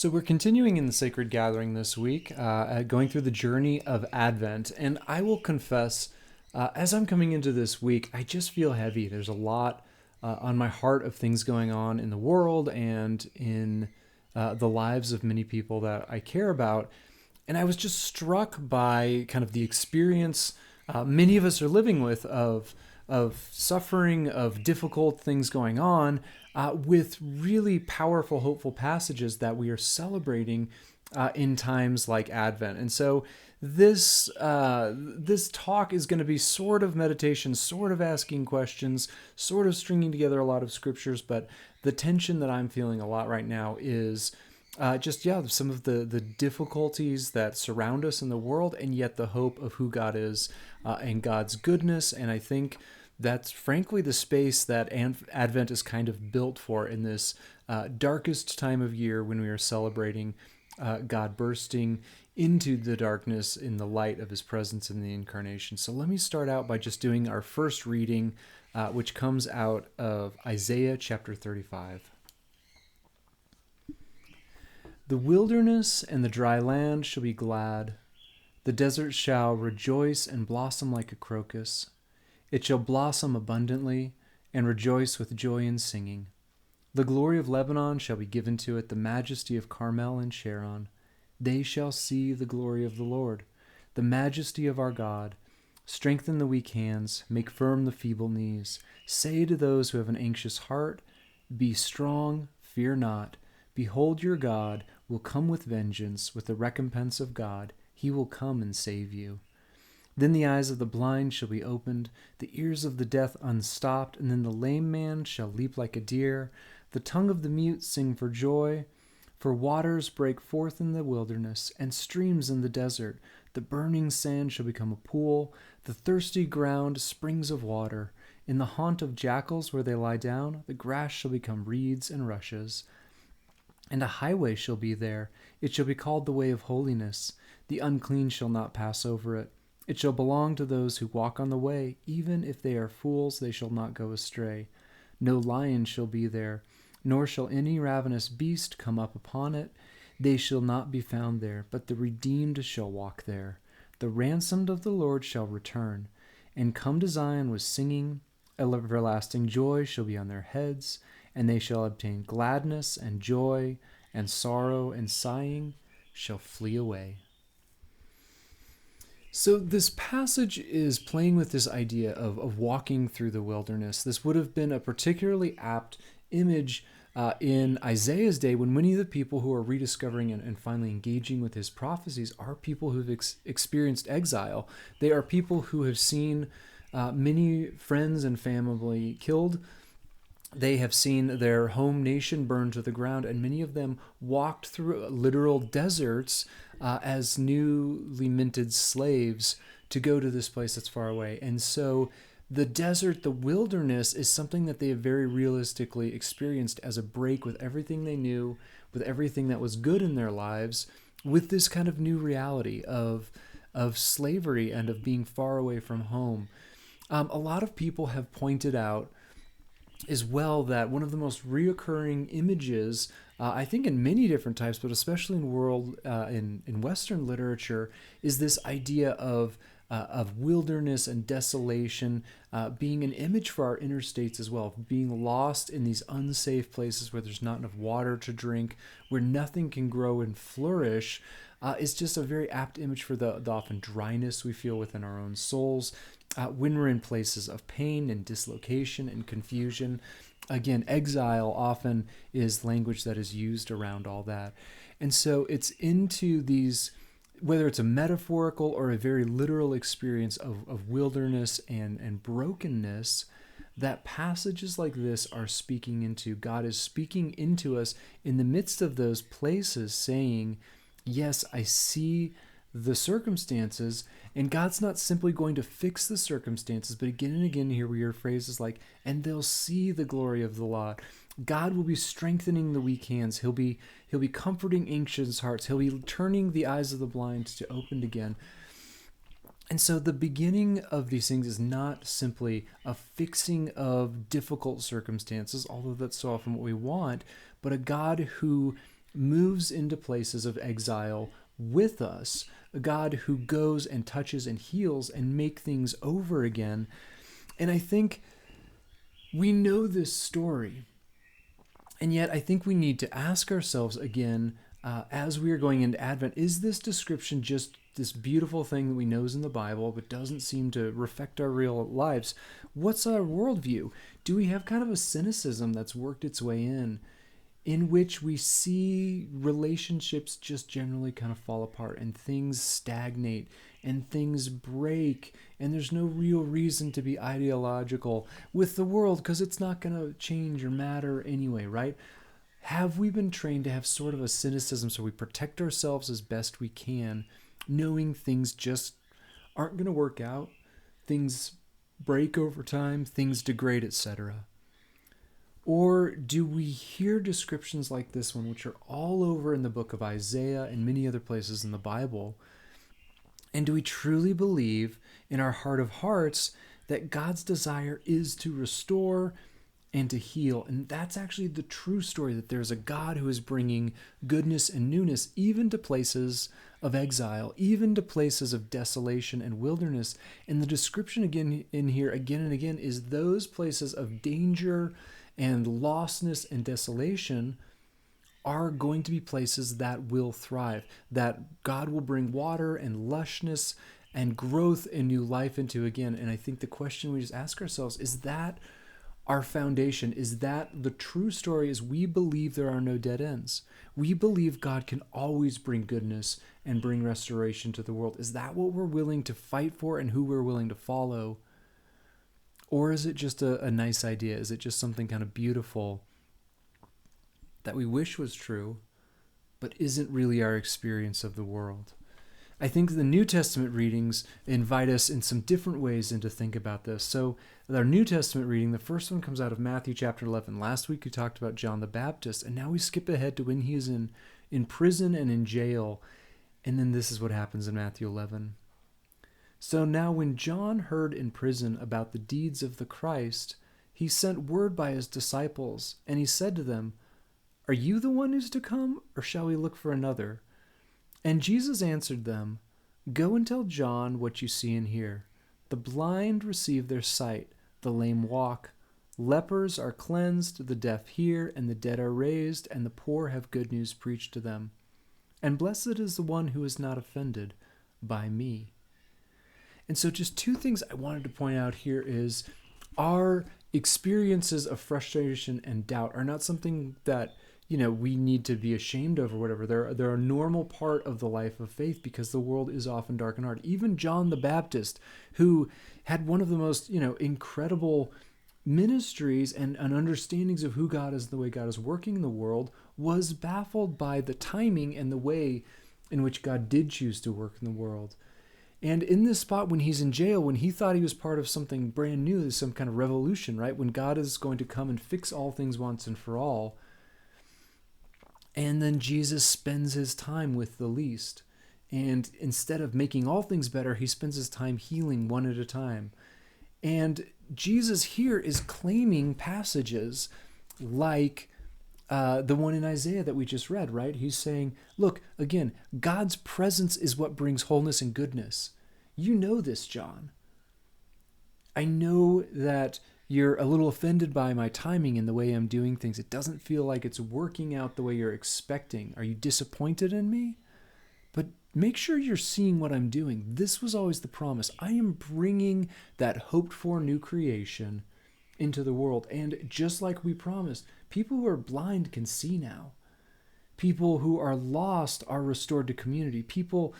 So, we're continuing in the sacred gathering this week, going through the journey of Advent. And I will confess, as I'm coming into this week, I just feel heavy. There's a lot on my heart of things going on in the world and in the lives of many people that I care about. And I was just struck by kind of the experience many of us are living with of suffering, of difficult things going on, with really powerful, hopeful passages that we are celebrating in times like Advent. And so this talk is going to be sort of meditation, sort of asking questions, sort of stringing together a lot of scriptures. But the tension that I'm feeling a lot right now is some of the difficulties that surround us in the world, and yet the hope of who God is and God's goodness. And I think that's frankly the space that Advent is kind of built for in this darkest time of year when we are celebrating God bursting into the darkness in the light of his presence in the incarnation. So let me start out by just doing our first reading, which comes out of Isaiah chapter 35. The wilderness and the dry land shall be glad. The desert shall rejoice and blossom like a crocus. It shall blossom abundantly and rejoice with joy and singing. The glory of Lebanon shall be given to it, the majesty of Carmel and Sharon. They shall see the glory of the Lord, the majesty of our God. Strengthen the weak hands, make firm the feeble knees. Say to those who have an anxious heart, be strong, fear not. Behold, your God will come with vengeance, with the recompense of God. He will come and save you. Then the eyes of the blind shall be opened, the ears of the deaf unstopped, and then the lame man shall leap like a deer, the tongue of the mute sing for joy. For waters break forth in the wilderness, and streams in the desert. The burning sand shall become a pool, the thirsty ground springs of water. In the haunt of jackals where they lie down, the grass shall become reeds and rushes. And a highway shall be there. It shall be called the way of holiness. The unclean shall not pass over it. It shall belong to those who walk on the way. Even if they are fools, they shall not go astray. No lion shall be there, nor shall any ravenous beast come up upon it. They shall not be found there, but the redeemed shall walk there. The ransomed of the Lord shall return, and come to Zion with singing. Everlasting joy shall be on their heads, and they shall obtain gladness and joy, and sorrow and sighing shall flee away. So this passage is playing with this idea of walking through the wilderness. This would have been a particularly apt image in Isaiah's day, when many of the people who are rediscovering and finally engaging with his prophecies are people who've experienced exile. They are people who have seen many friends and family killed. They have seen their home nation burned to the ground, and many of them walked through literal deserts as newly minted slaves to go to this place that's far away. And so the desert, the wilderness, is something that they have very realistically experienced as a break with everything they knew, with everything that was good in their lives, with this kind of new reality of slavery and of being far away from home. A lot of people have pointed out as well that one of the most reoccurring images, I think in many different types, but especially in Western literature, is this idea of wilderness and desolation being an image for our inner states as well, being lost in these unsafe places where there's not enough water to drink, where nothing can grow and flourish. Is just a very apt image for the often dryness we feel within our own souls when we're in places of pain and dislocation and confusion. Again, exile often is language that is used around all that. And so it's into these, whether it's a metaphorical or a very literal experience of wilderness and brokenness, that passages like this are speaking into. God is speaking into us in the midst of those places, saying, yes, I see the circumstances, and God's not simply going to fix the circumstances, but again and again here we hear phrases like, and they'll see the glory of the Lord. God will be strengthening the weak hands. He'll be comforting anxious hearts. He'll be turning the eyes of the blind to opened again. And so the beginning of these things is not simply a fixing of difficult circumstances, although that's so often what we want, but a God who moves into places of exile with us, a God who goes and touches and heals and make things over again. And I think we know this story. And yet I think we need to ask ourselves again, as we are going into Advent, is this description just this beautiful thing that we know is in the Bible but doesn't seem to reflect our real lives? What's our worldview? Do we have kind of a cynicism that's worked its way in which we see relationships just generally kind of fall apart and things stagnate and things break, and there's no real reason to be ideological with the world because it's not going to change or matter anyway, right? Have we been trained to have sort of a cynicism so we protect ourselves as best we can, knowing things just aren't going to work out, things break over time, things degrade, etc.? Or do we hear descriptions like this one, which are all over in the book of Isaiah and many other places in the Bible, and do we truly believe in our heart of hearts that God's desire is to restore and to heal? And that's actually the true story, that there's a God who is bringing goodness and newness even to places of exile, even to places of desolation and wilderness. And the description again in here, again and again, is those places of danger and lostness and desolation are going to be places that will thrive, that God will bring water and lushness and growth and new life into again. And I think the question we just ask ourselves, is that our foundation? Is that the true story? Is we believe there are no dead ends. We believe God can always bring goodness and bring restoration to the world. Is that what we're willing to fight for and who we're willing to follow? Or is it just a nice idea? Is it just something kind of beautiful that we wish was true, but isn't really our experience of the world? I think the New Testament readings invite us in some different ways to think about this. So our New Testament reading, the first one comes out of Matthew chapter 11. Last week we talked about John the Baptist, and now we skip ahead to when he is in prison and in jail. And then this is what happens in Matthew 11. So now when John heard in prison about the deeds of the Christ, he sent word by his disciples, and he said to them, "Are you the one who's to come, or shall we look for another?" And Jesus answered them, "Go and tell John what you see and hear. The blind receive their sight, the lame walk, lepers are cleansed, the deaf hear, and the dead are raised, and the poor have good news preached to them. And blessed is the one who is not offended by me." And so just two things I wanted to point out here is our experiences of frustration and doubt are not something that, we need to be ashamed of or whatever. They're a normal part of the life of faith because the world is often dark and hard. Even John the Baptist, who had one of the most, incredible ministries and understandings of who God is, the way God is working in the world, was baffled by the timing and the way in which God did choose to work in the world. And in this spot, when he's in jail, when he thought he was part of something brand new, some kind of revolution, right? When God is going to come and fix all things once and for all. And then Jesus spends his time with the least. And instead of making all things better, he spends his time healing one at a time. And Jesus here is claiming passages like the one in Isaiah that we just read, right? He's saying, look, again, God's presence is what brings wholeness and goodness. You know this, John. I know that you're a little offended by my timing and the way I'm doing things. It doesn't feel like it's working out the way you're expecting. Are you disappointed in me? But make sure you're seeing what I'm doing. This was always the promise. I am bringing that hoped for new creation into the world. And just like we promised, people who are blind can see now. People who are lost are restored to community. People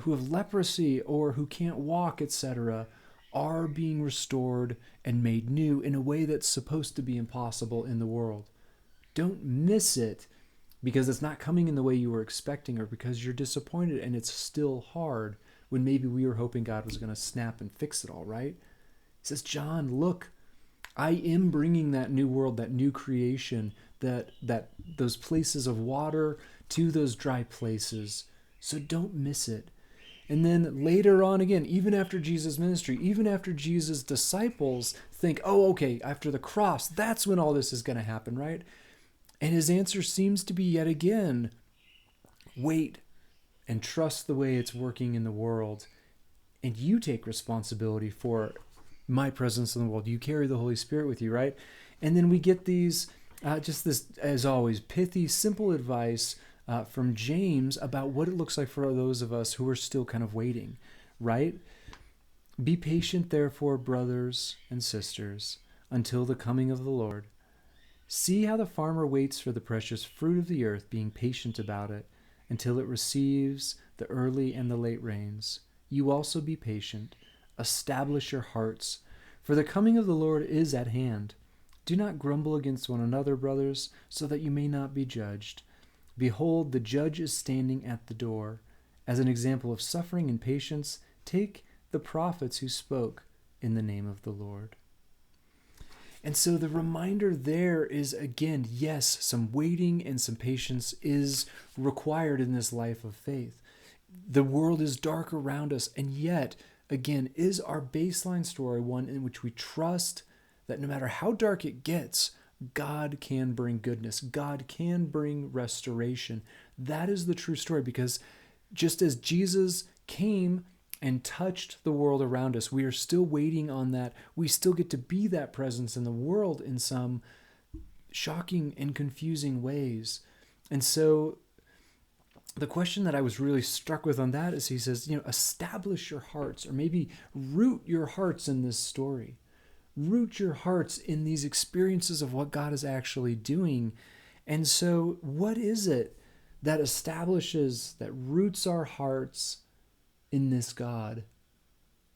who have leprosy or who can't walk, etc., are being restored and made new in a way that's supposed to be impossible in the world. Don't miss it because it's not coming in the way you were expecting or because you're disappointed and it's still hard when maybe we were hoping God was going to snap and fix it all, right? He says, John, look, I am bringing that new world, that new creation, that those places of water to those dry places. So don't miss it. And then later on again, even after Jesus' ministry, even after Jesus' disciples think, oh, okay, after the cross, that's when all this is going to happen, right? And his answer seems to be yet again, wait and trust the way it's working in the world. And you take responsibility for my presence in the world. You carry the Holy Spirit with you, right? And then we get these, just this, as always, pithy, simple advice from James about what it looks like for those of us who are still kind of waiting, right? Be patient, therefore, brothers and sisters, until the coming of the Lord. See how the farmer waits for the precious fruit of the earth, being patient about it, until it receives the early and the late rains. You also be patient. Establish your hearts, for the coming of the Lord is at hand. Do not grumble against one another, brothers, so that you may not be judged. Behold, the judge is standing at the door. As an example of suffering and patience, take the prophets who spoke in the name of the Lord. And so the reminder there is, again, yes, some waiting and some patience is required in this life of faith. The world is dark around us, and yet, again, is our baseline story one in which we trust that no matter how dark it gets, God can bring goodness. God can bring restoration. That is the true story, because just as Jesus came and touched the world around us, we are still waiting on that. We still get to be that presence in the world in some shocking and confusing ways. And so the question that I was really struck with on that is, he says, establish your hearts, or maybe root your hearts in this story. Root your hearts in these experiences of what God is actually doing. And so what is it that establishes, that roots our hearts in this God?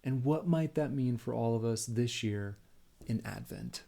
And what might that mean for all of us this year in Advent?